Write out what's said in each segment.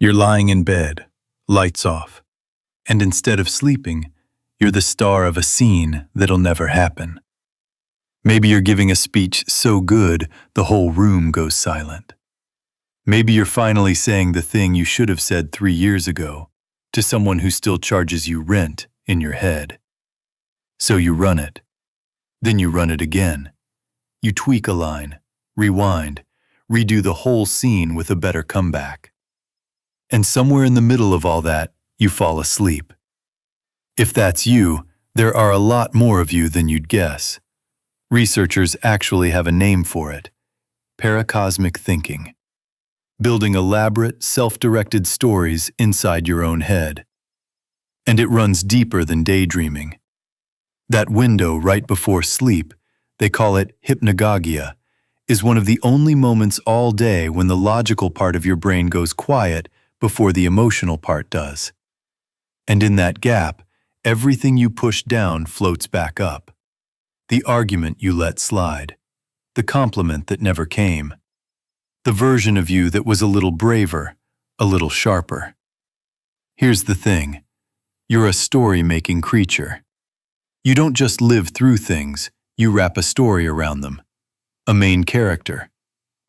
You're lying in bed, lights off, and instead of sleeping, you're the star of a scene that'll never happen. Maybe you're giving a speech so good the whole room goes silent. Maybe you're finally saying the thing you should have said 3 years ago to someone who still charges you rent in your head. So you run it. Then you run it again. You tweak a line, rewind, redo the whole scene with a better comeback. And somewhere in the middle of all that, you fall asleep. If that's you, there are a lot more of you than you'd guess. Researchers actually have a name for it: paracosmic thinking. Building elaborate, self-directed stories inside your own head. And it runs deeper than daydreaming. That window right before sleep, they call it hypnagogia, is one of the only moments all day when the logical part of your brain goes quiet before the emotional part does. And in that gap, everything you push down floats back up. The argument you let slide. The compliment that never came. The version of you that was a little braver, a little sharper. Here's the thing. You're a story-making creature. You don't just live through things, you wrap a story around them. A main character.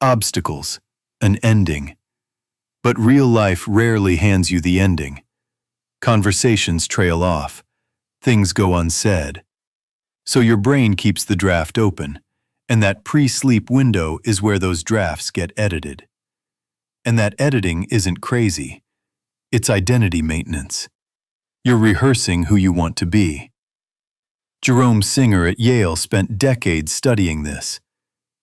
Obstacles. An ending. But real life rarely hands you the ending. Conversations trail off. Things go unsaid. So your brain keeps the draft open, and that pre-sleep window is where those drafts get edited. And that editing isn't crazy. It's identity maintenance. You're rehearsing who you want to be. Jerome Singer at Yale spent decades studying this.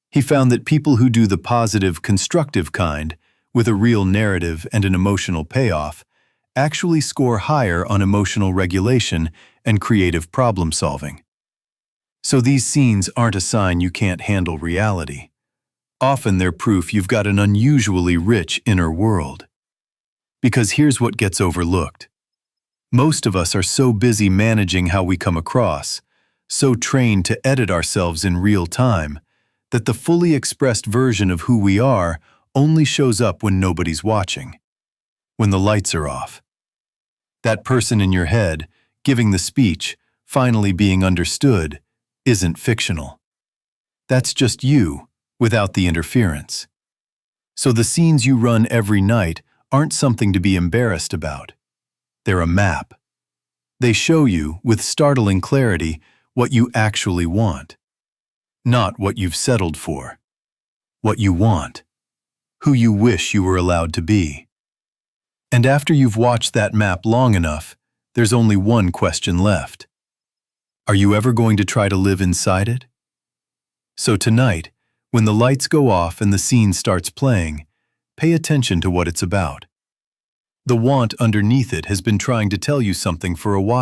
He found that people who do the positive, constructive kind, with a real narrative and an emotional payoff, actually score higher on emotional regulation and creative problem-solving. So these scenes aren't a sign you can't handle reality. Often they're proof you've got an unusually rich inner world. Because here's what gets overlooked. Most of us are so busy managing how we come across, so trained to edit ourselves in real time, that the fully expressed version of who we are only shows up when nobody's watching, when the lights are off. That person in your head, giving the speech, finally being understood, isn't fictional. That's just you, without the interference. So the scenes you run every night aren't something to be embarrassed about. They're a map. They show you, with startling clarity, what you actually want. Not what you've settled for. What you want. Who you wish you were allowed to be. And after you've watched that map long enough, there's only one question left. Are you ever going to try to live inside it? So tonight, when the lights go off and the scene starts playing, pay attention to what it's about. The want underneath it has been trying to tell you something for a while.